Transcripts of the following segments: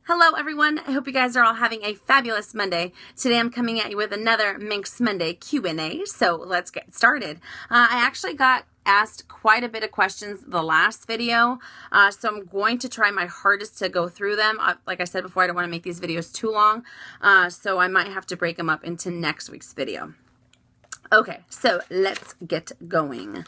Hello everyone, I hope you guys are all having a fabulous Monday. Today I'm coming at you with another Minks Monday Q&A, so let's get started. I actually got asked quite a bit of questions the last video, so I'm going to try my hardest to go through them. Like I said before, I don't want to make these videos too long, so I might have to break them up into next week's video. Okay, so let's get going.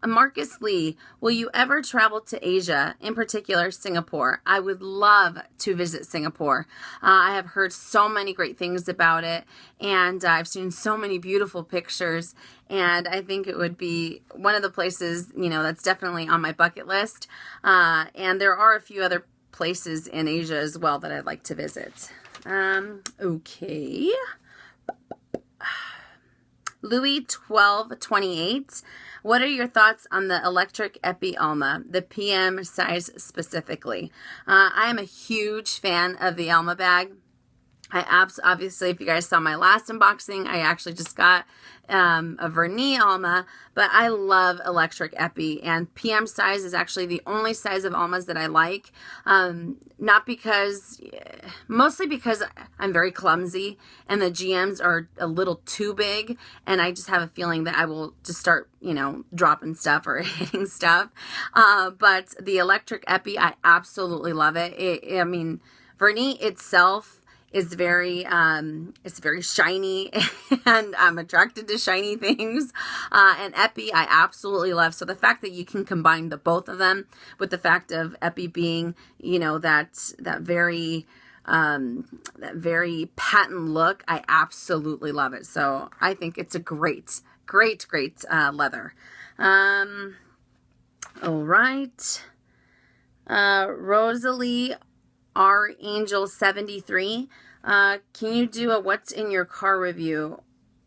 Marcus Lee, will you ever travel to Asia, in particular Singapore? I would love to visit Singapore. I have heard so many great things about it, and I've seen so many beautiful pictures, and I think it would be one of the places, that's definitely on my bucket list. And there are a few other places in Asia as well that I'd like to visit. Okay. Louis 1228, what are your thoughts on the electric Epi Alma, the PM size specifically? I am a huge fan of the Alma bag. Obviously, if you guys saw my last unboxing, I actually just got a Vernis Alma, but I love electric Epi, and PM size is actually the only size of Almas that I like. Mostly because I'm very clumsy, and the GMs are a little too big, and I just have a feeling that I will just start, dropping stuff or hitting stuff. But the electric Epi, I absolutely love it. Vernis itself is it's very shiny, and I'm attracted to shiny things. And Epi, I absolutely love. So the fact that you can combine the both of them with the fact of Epi being, that very patent look, I absolutely love it. So I think it's a great leather. All right. Rosalie R. Angel 73. Can you do a what's in your car review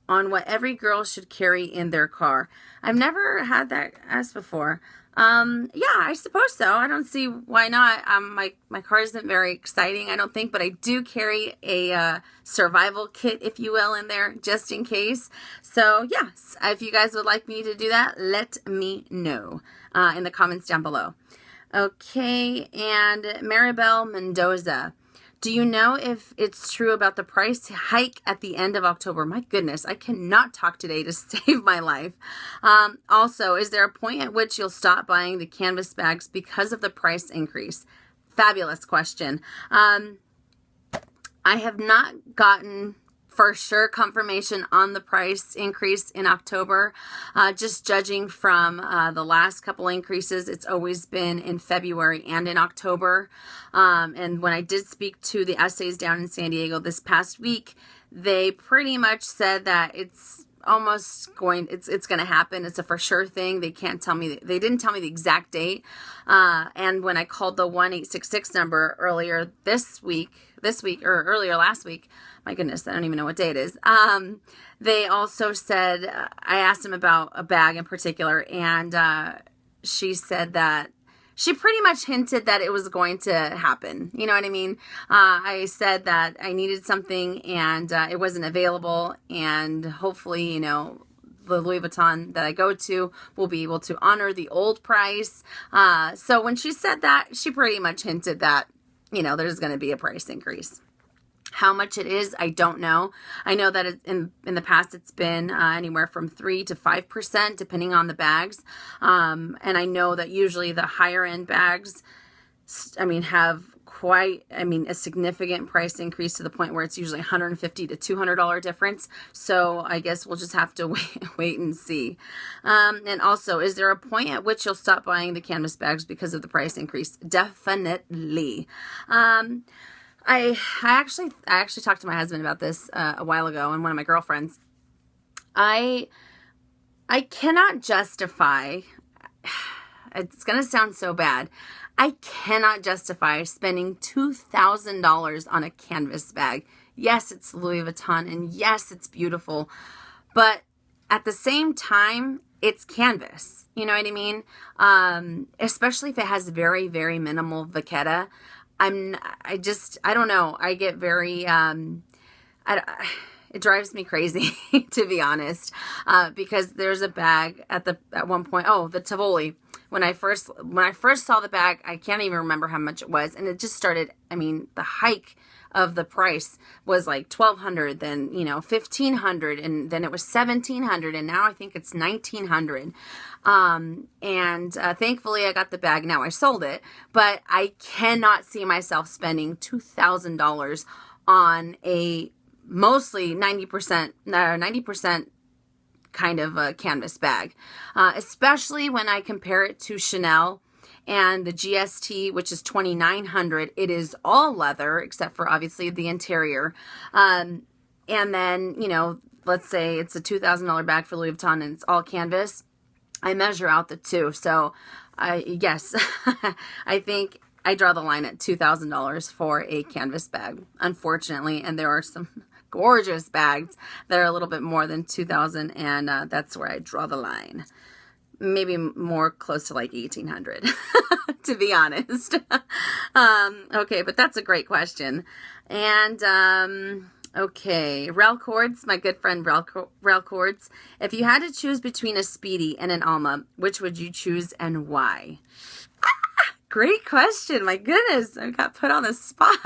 on what every girl should carry in their car? I've never had that asked before. Yeah, I suppose so. I don't see why not. My car isn't very exciting, I don't think, but I do carry a survival kit, if you will, in there just in case. So yes, if you guys would like me to do that, let me know in the comments down below. Okay, and Maribel Mendoza. Do you know if it's true about the price hike at the end of October? My goodness, I cannot talk today to save my life. Also, is there a point at which you'll stop buying the canvas bags because of the price increase? Fabulous question. I have not gotten for sure confirmation on the price increase in October. Just judging from the last couple increases, it's always been in February and in October. And when I did speak to the essays down in San Diego this past week, they pretty much said that it's almost it's going to happen. It's a for sure thing. They didn't tell me the exact date. And when I called the 1-866 number earlier last week, my goodness, I don't even know what day it is. They also said, I asked them about a bag in particular, and she said that she pretty much hinted that it was going to happen. You know what I mean? I said that I needed something, and it wasn't available, and hopefully, the Louis Vuitton that I go to will be able to honor the old price. So when she said that, she pretty much hinted that, there's going to be a price increase. How much it is, I don't know. I know that in the past it's been anywhere from 3 to 5%, depending on the bags. And I know that usually the higher end bags, have a significant price increase to the point where it's usually $150 to $200 difference. So I guess we'll just have to wait and see. And also, is there a point at which you'll stop buying the canvas bags because of the price increase? Definitely. I actually talked to my husband about this a while ago, and one of my girlfriends. I cannot justify, it's going to sound so bad, I cannot justify spending $2,000 on a canvas bag. Yes, it's Louis Vuitton, and yes, it's beautiful, but at the same time, it's canvas. You know what I mean? Especially if it has very, very minimal vachetta. I don't know. I get very, it drives me crazy, to be honest, because there's a bag at one point, the Tivoli, when I first saw the bag, I can't even remember how much it was. And it just started, I mean, the hike of the price was like $1,200, then, $1,500, and then it was $1,700, and now I think it's $1,900. Thankfully I got the bag. Now I sold it, but I cannot see myself spending $2,000 on a mostly 90% kind of a canvas bag, especially when I compare it to Chanel and the GST, which is $2,900. It is all leather except for obviously the interior. And then, let's say it's a $2,000 bag for Louis Vuitton and it's all canvas. I measure out the two. So yes, I think I draw the line at $2,000 for a canvas bag, unfortunately. And there are some gorgeous bags that are a little bit more than $2,000, and that's where I draw the line. Maybe more close to like $1,800, to be honest. Okay, but that's a great question. And okay, Rel Cords, my good friend Rel Cords. If you had to choose between a Speedy and an Alma, which would you choose and why? Great question. My goodness, I got put on the spot.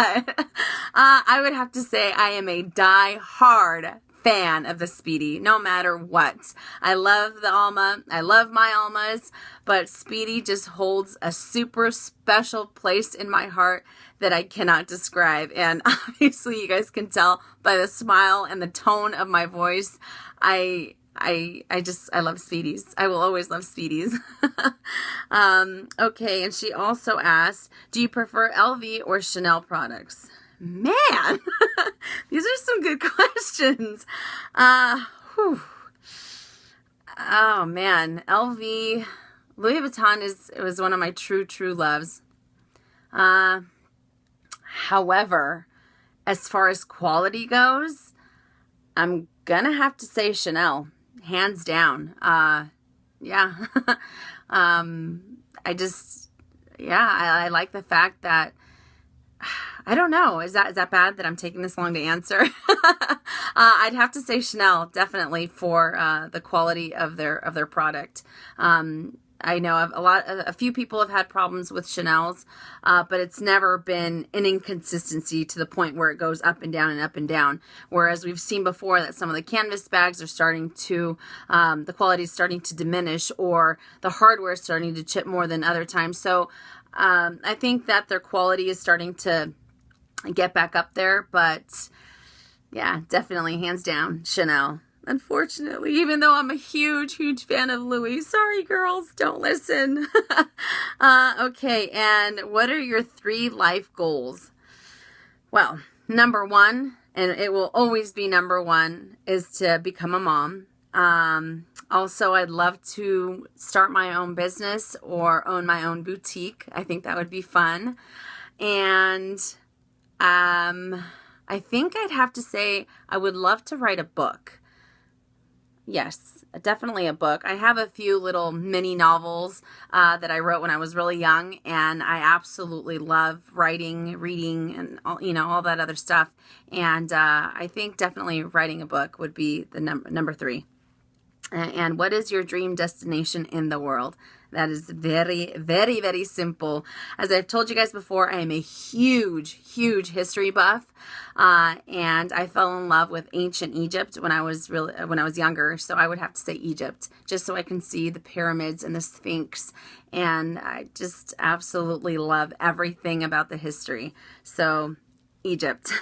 I would have to say I am a die-hard fan of the Speedy, no matter what. I love the Alma. I love my Almas, but Speedy just holds a super special place in my heart that I cannot describe. And obviously you guys can tell by the smile and the tone of my voice. I love Speedies. I will always love Speedies. Okay, and she also asked, do you prefer LV or Chanel products? Man, these are some good questions. Oh man, LV, Louis Vuitton was one of my true loves. However, as far as quality goes, I'm gonna have to say Chanel, hands down. Yeah. I like the fact that, I don't know, is that bad that I'm taking this long to answer? I'd have to say Chanel, definitely, for the quality of their product. I know a few people have had problems with Chanel's, but it's never been an inconsistency to the point where it goes up and down and up and down. Whereas we've seen before that some of the canvas bags are starting to, the quality is starting to diminish, or the hardware is starting to chip more than other times. So I think that their quality is starting to get back up there, but yeah, definitely hands down Chanel. Unfortunately, even though I'm a huge fan of Louis. Sorry, girls, don't listen. Okay, and what are your 3 life goals? Well, number 1, and it will always be number 1, is to become a mom. Also, I'd love to start my own business or own my own boutique. I think that would be fun. And I think I'd have to say I would love to write a book. Yes, definitely a book. I have a few little mini novels that I wrote when I was really young, and I absolutely love writing, reading, and all that other stuff. And I think definitely writing a book would be the number 3. And what is your dream destination in the world? That is very, very, very simple. As I've told you guys before, I am a huge history buff, and I fell in love with ancient Egypt when I was younger. So I would have to say Egypt, just so I can see the pyramids and the Sphinx, and I just absolutely love everything about the history. So Egypt.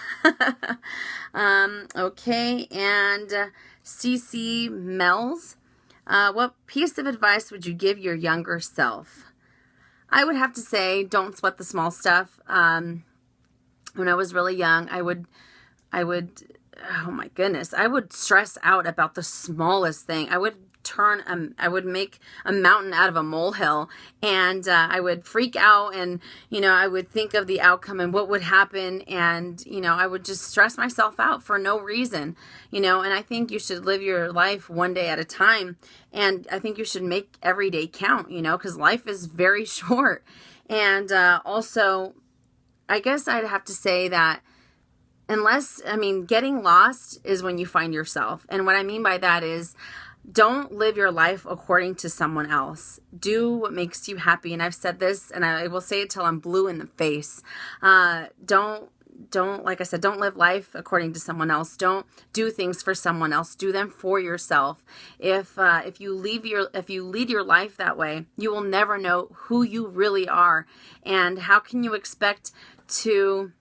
Okay, and CC Mells. What piece of advice would you give your younger self? I would have to say, don't sweat the small stuff. When I was really young, I would, oh my goodness, I would stress out about the smallest thing. I would make a mountain out of a molehill, and I would freak out, and I would think of the outcome and what would happen, and I would just stress myself out for no reason, and I think you should live your life one day at a time, and I think you should make every day count, because life is very short. And also, I guess I'd have to say that getting lost is when you find yourself. And what I mean by that is, don't live your life according to someone else. Do what makes you happy. And I've said this, and I will say it till I'm blue in the face. Don't, like I said, don't live life according to someone else. Don't do things for someone else. Do them for yourself. If you lead your life that way, you will never know who you really are. And how can you expect to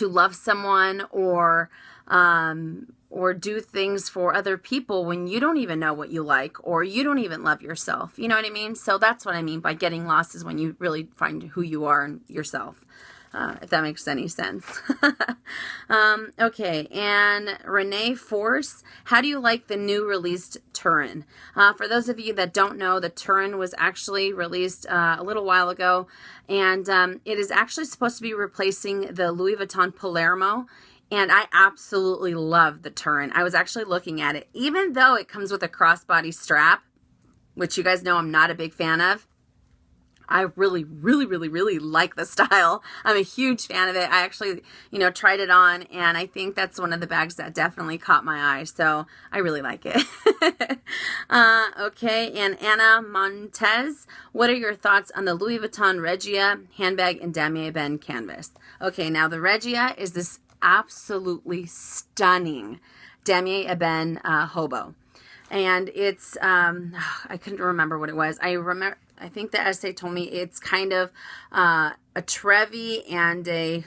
love someone or do things for other people when you don't even know what you like, or you don't even love yourself? You know what I mean? So that's what I mean by getting lost, is when you really find who you are and yourself. If that makes any sense. Okay, and Renee Force, how do you like the new released Turin? For those of you that don't know, the Turin was actually released a little while ago, and it is actually supposed to be replacing the Louis Vuitton Palermo, and I absolutely love the Turin. I was actually looking at it. Even though it comes with a crossbody strap, which you guys know I'm not a big fan of, I really, really, really, really like the style. I'm a huge fan of it. I actually, tried it on, and I think that's one of the bags that definitely caught my eye. So I really like it. Okay, and Anna Montez, what are your thoughts on the Louis Vuitton Regia handbag in Damier Ebene canvas? Okay, now the Regia is this absolutely stunning Damier Ebene hobo. And it's, I couldn't remember what it was. I think the essay told me it's kind of a Trevi and I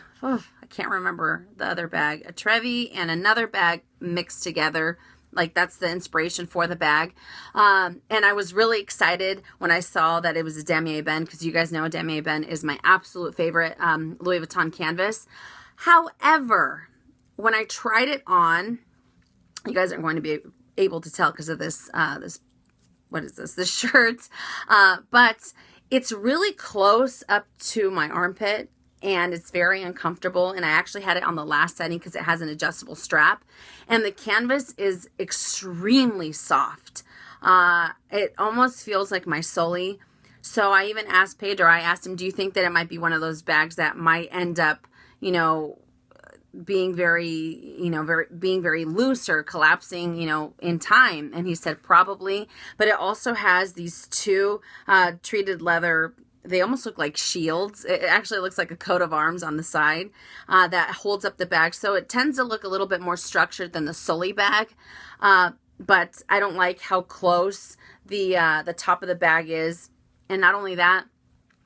can't remember the other bag. A Trevi and another bag mixed together. Like, that's the inspiration for the bag. And I was really excited when I saw that it was a Damier Ebene, because you guys know Damier Ebene is my absolute favorite Louis Vuitton canvas. However, when I tried it on, you guys aren't going to be able to tell because of this, what is this? The shirt. But it's really close up to my armpit, and it's very uncomfortable. And I actually had it on the last setting because it has an adjustable strap, and the canvas is extremely soft. It almost feels like my Soli. So I even asked Pedro, I asked him, do you think that it might be one of those bags that might end up, being very loose or collapsing, in time? And he said probably, but it also has these two treated leather, they almost look like shields. It actually looks like a coat of arms on the side that holds up the bag. So it tends to look a little bit more structured than the Sully bag. But I don't like how close the top of the bag is. And not only that,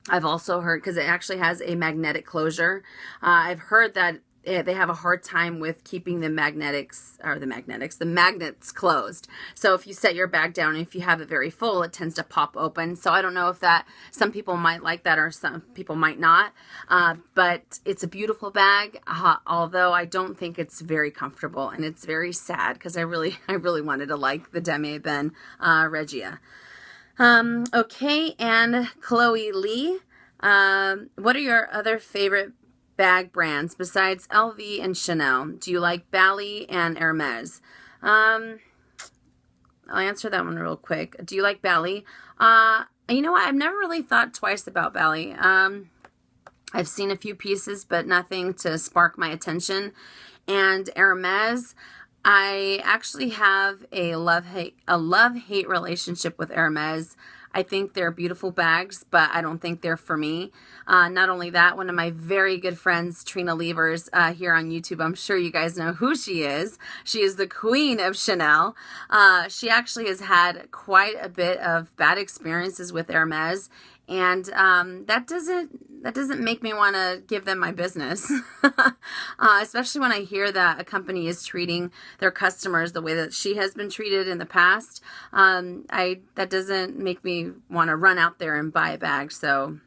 I've also heard, because it actually has a magnetic closure, I've heard that they have a hard time with keeping the magnets closed. So if you set your bag down and if you have it very full, it tends to pop open. So I don't know if some people might like that or some people might not. But it's a beautiful bag, although I don't think it's very comfortable, and it's very sad because I really wanted to like the Damier Ebene Regia. Okay, and Chloe Lee, what are your other favorite bag brands besides LV and Chanel? Do you like Bali and Hermes? I'll answer that one real quick. Do you like Bali? You know what? I've never really thought twice about Bali. I've seen a few pieces, but nothing to spark my attention. And Hermes, I actually have a love-hate relationship with Hermes. I think they're beautiful bags, but I don't think they're for me. Not only that, one of my very good friends, Trina Levers, here on YouTube, I'm sure you guys know who she is. She is the queen of Chanel. She actually has had quite a bit of bad experiences with Hermes, and that doesn't make me want to give them my business, especially when I hear that a company is treating their customers the way that she has been treated in the past. That doesn't make me want to run out there and buy a bag. So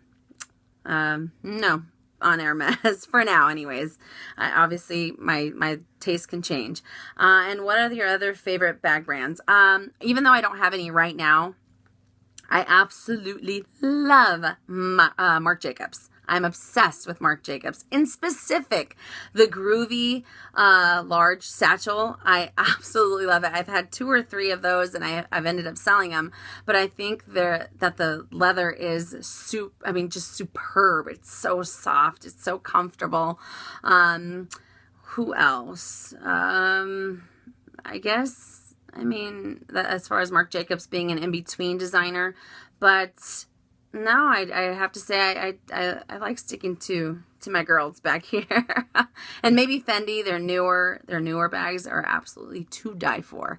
no, on Hermes for now, anyways. Obviously, my taste can change. And what are your other favorite bag brands? Even though I don't have any right now, I absolutely love Marc Jacobs. I'm obsessed with Marc Jacobs. In specific, the groovy large satchel. I absolutely love it. I've had 2 or 3 of those, and I've ended up selling them. But I think that the leather is just superb. It's so soft. It's so comfortable. Who else? I guess I mean, as far as Marc Jacobs being an in-between designer, but no, I have to say I like sticking to my girls back here. And maybe Fendi, their newer bags are absolutely to die for.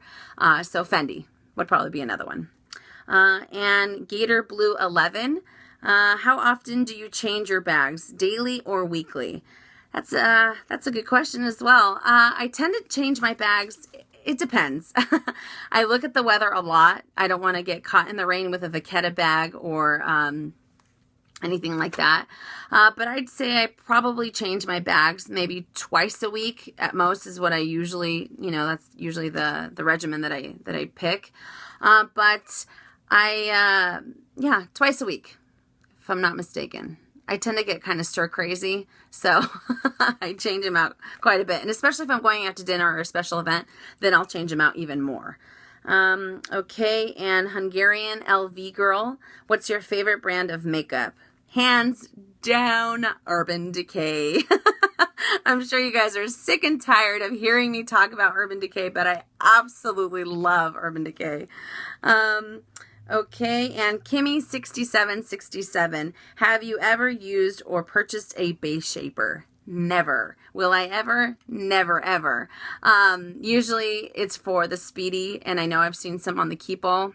So Fendi would probably be another one. And Gator Blue 11. How often do you change your bags, daily or weekly? That's a good question as well. I tend to change my bags. It depends. I look at the weather a lot. I don't want to get caught in the rain with a Vachetta bag or anything like that. But I'd say I probably change my bags maybe twice a week at most is what I usually, that's usually the regimen that I pick. But twice a week, if I'm not mistaken. I tend to get kind of stir crazy, so I change them out quite a bit. And especially if I'm going out to dinner or a special event, then I'll change them out even more. Okay, and Hungarian LV Girl, what's your favorite brand of makeup? Hands down, Urban Decay. I'm sure you guys are sick and tired of hearing me talk about Urban Decay, but I absolutely love Urban Decay. Okay, and Kimmy6767, have you ever used or purchased a base shaper? Never. Will I ever? Never, ever. Usually it's for the Speedy, and I know I've seen some on the Keepall.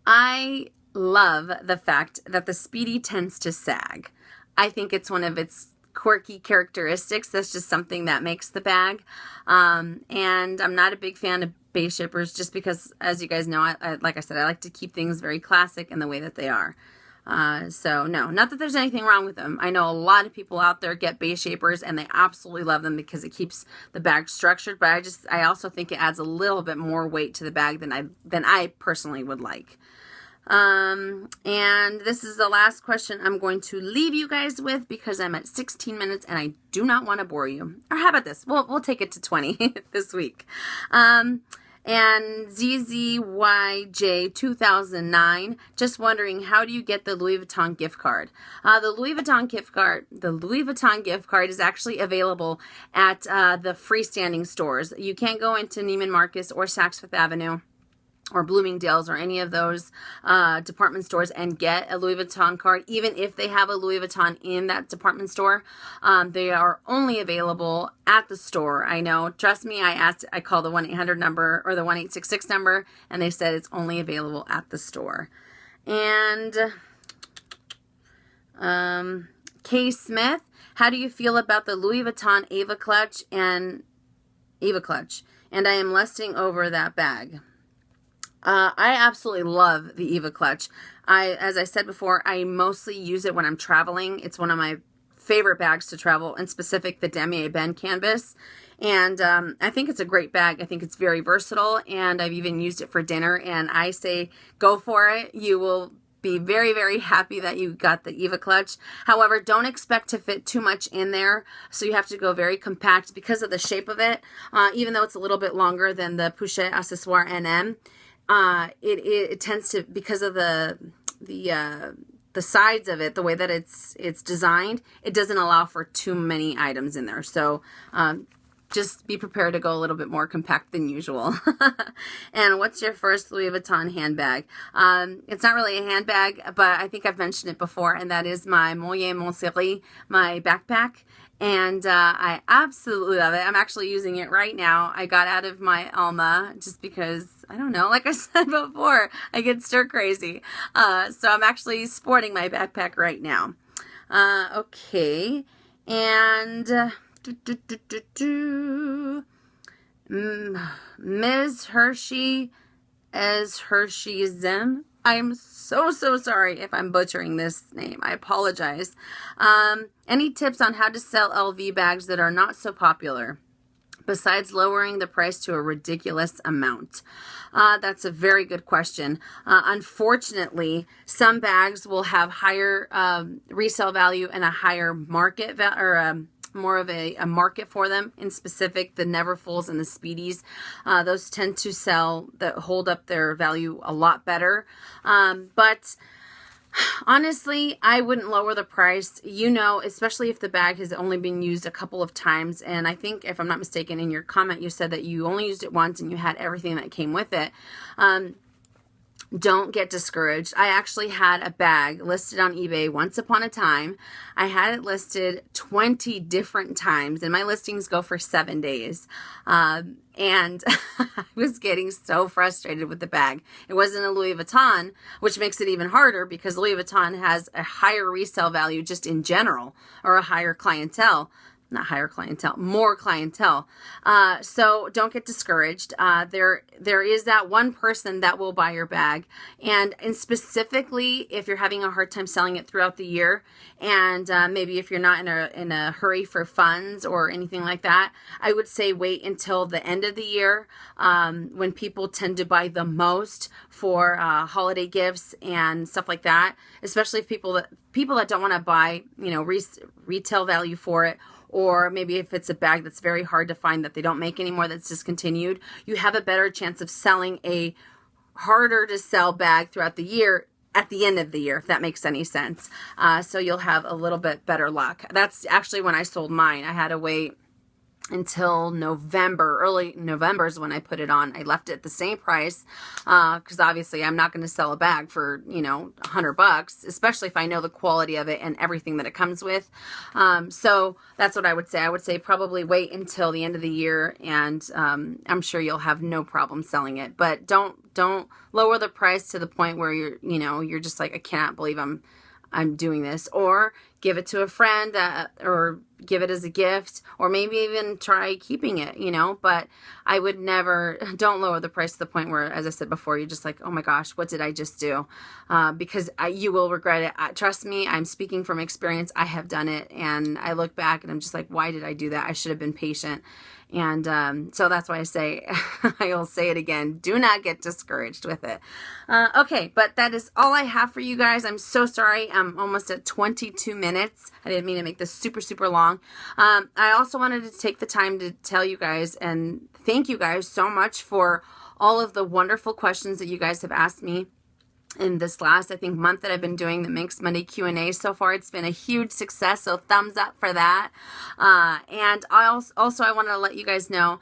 I love the fact that the Speedy tends to sag. I think it's one of its quirky characteristics. That's just something that makes the bag. And I'm not a big fan of base shapers just because, as you guys know, I like I said, I like to keep things very classic in the way that they are. So no, not that there's anything wrong with them. I know a lot of people out there get base shapers and they absolutely love them because it keeps the bag structured, but I also think it adds a little bit more weight to the bag than I personally would like. And this is the last question I'm going to leave you guys with because I'm at 16 minutes and I do not want to bore you. Or how about this? We'll take it to 20 this week. And ZZYJ2009, just wondering, how do you get the Louis Vuitton gift card? The Louis Vuitton gift card is actually available at the freestanding stores. You can't go into Neiman Marcus or Saks Fifth Avenue or Bloomingdale's or any of those department stores and get a Louis Vuitton card, even if they have a Louis Vuitton in that department store. They are only available at the store. I know, trust me, I called the 1-800 number or the 1-866 number, and they said it's only available at the store. And Kay Smith, how do you feel about the Louis Vuitton Ava Clutch? And I am lusting over that bag. I absolutely love the Eva Clutch. As I said before, I mostly use it when I'm traveling. It's one of my favorite bags to travel, in specific the Damier Ben canvas. And I think it's a great bag. I think it's very versatile, and I've even used it for dinner. And I say go for it. You will be very, very happy that you got the Eva Clutch. However, don't expect to fit too much in there. So you have to go very compact because of the shape of it. Even though it's a little bit longer than the Pouchet Accessoire NM. It tends to, because of the sides of it, the way that it's designed, it doesn't allow for too many items in there. So just be prepared to go a little bit more compact than usual. And what's your first Louis Vuitton handbag? It's not really a handbag, but I think I've mentioned it before, and that is my Moyer Montserrat, my backpack. And I absolutely love it. I'm actually using it right now. I got out of my Alma just because, I don't know, like I said before, I get stir crazy. So I'm actually sporting my backpack right now. Okay. And Ms. Hershey as Hershey Zim. I'm so sorry if I'm butchering this name. I apologize. Any tips on how to sell LV bags that are not so popular, besides lowering the price to a ridiculous amount? That's a very good question. Unfortunately, some bags will have higher resale value and a higher market more of a market for them. In specific, the Neverfulls and the Speedies, those tend to hold up their value a lot better. But Honestly, I wouldn't lower the price, especially if the bag has only been used a couple of times. And I think, if I'm not mistaken, in your comment, you said that you only used it once and you had everything that came with it. Don't get discouraged. I actually had a bag listed on eBay once upon a time. I had it listed 20 different times, and my listings go for 7 days. And I was getting so frustrated with the bag. It wasn't a Louis Vuitton, which makes it even harder because Louis Vuitton has a higher resale value just in general, or a higher clientele. Not higher clientele, more clientele. So don't get discouraged. There is that one person that will buy your bag, and specifically if you're having a hard time selling it throughout the year, and maybe if you're not in a hurry for funds or anything like that, I would say wait until the end of the year, when people tend to buy the most for holiday gifts and stuff like that. Especially if people that don't want to buy retail value for it. Or maybe if it's a bag that's very hard to find that they don't make anymore, that's discontinued, you have a better chance of selling a harder to sell bag throughout the year at the end of the year, if that makes any sense. So you'll have a little bit better luck. That's actually when I sold mine. I had to wait until November. Early November is when I put it on. I left it at the same price because obviously I'm not going to sell a bag for $100, especially if I know the quality of it and everything that it comes with. So that's what I would say. I would say probably wait until the end of the year, and I'm sure you'll have no problem selling it. But don't lower the price to the point where you're just like, I can't believe I'm doing this. Or give it to a friend, or give it as a gift, or maybe even try keeping it, but I would never, don't lower the price to the point where, as I said before, you're just like, oh my gosh, what did I just do? Because you will regret it. Trust me, I'm speaking from experience. I have done it, and I look back and I'm just like, why did I do that? I should have been patient. And so that's why I say, I will say it again, do not get discouraged with it. Okay, but that is all I have for you guys. I'm so sorry. I'm almost at 22 minutes. I didn't mean to make this super, super long. I also wanted to take the time to tell you guys and thank you guys so much for all of the wonderful questions that you guys have asked me in this last, I think, month that I've been doing the Minks Monday Q&A. So far, it's been a huge success, so thumbs up for that. And I also want to let you guys know,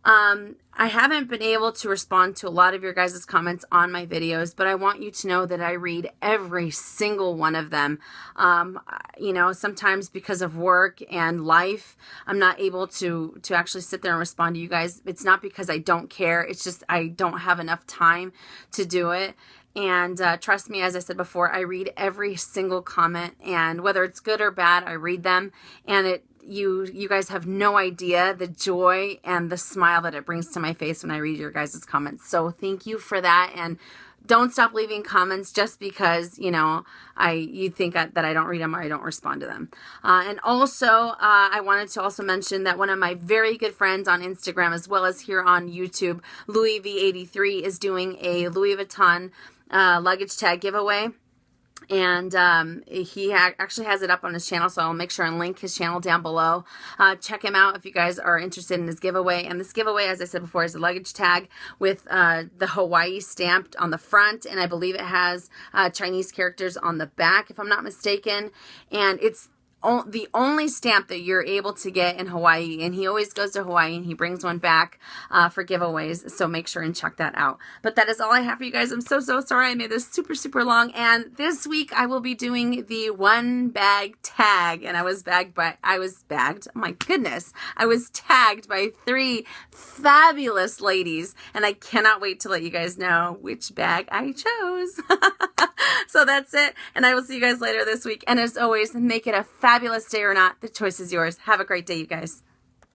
I haven't been able to respond to a lot of your guys' comments on my videos, but I want you to know that I read every single one of them. Sometimes because of work and life, I'm not able to actually sit there and respond to you guys. It's not because I don't care. It's just I don't have enough time to do it. And trust me, as I said before, I read every single comment, and whether it's good or bad, I read them, and you guys have no idea the joy and the smile that it brings to my face when I read your guys' comments. So thank you for that, and don't stop leaving comments just because, you think that I don't read them or I don't respond to them. And also, I wanted to also mention that one of my very good friends on Instagram, as well as here on YouTube, Louis V83, is doing a Louis Vuitton luggage tag giveaway. And he actually has it up on his channel, so I'll make sure and link his channel down below. Check him out if you guys are interested in his giveaway. And this giveaway, as I said before, is a luggage tag with the Hawaii stamped on the front, and I believe it has Chinese characters on the back, if I'm not mistaken. And it's the only stamp that you're able to get in Hawaii, and he always goes to Hawaii and he brings one back for giveaways, so make sure and check that out. But that is all I have for you guys. I'm so sorry I made this super, super long, and this week I will be doing the one bag tag, and I was bagged, oh my goodness, I was tagged by 3 fabulous ladies, and I cannot wait to let you guys know which bag I chose. So that's it, and I will see you guys later this week, and as always, make it a fabulous day or not. The choice is yours. Have a great day, you guys.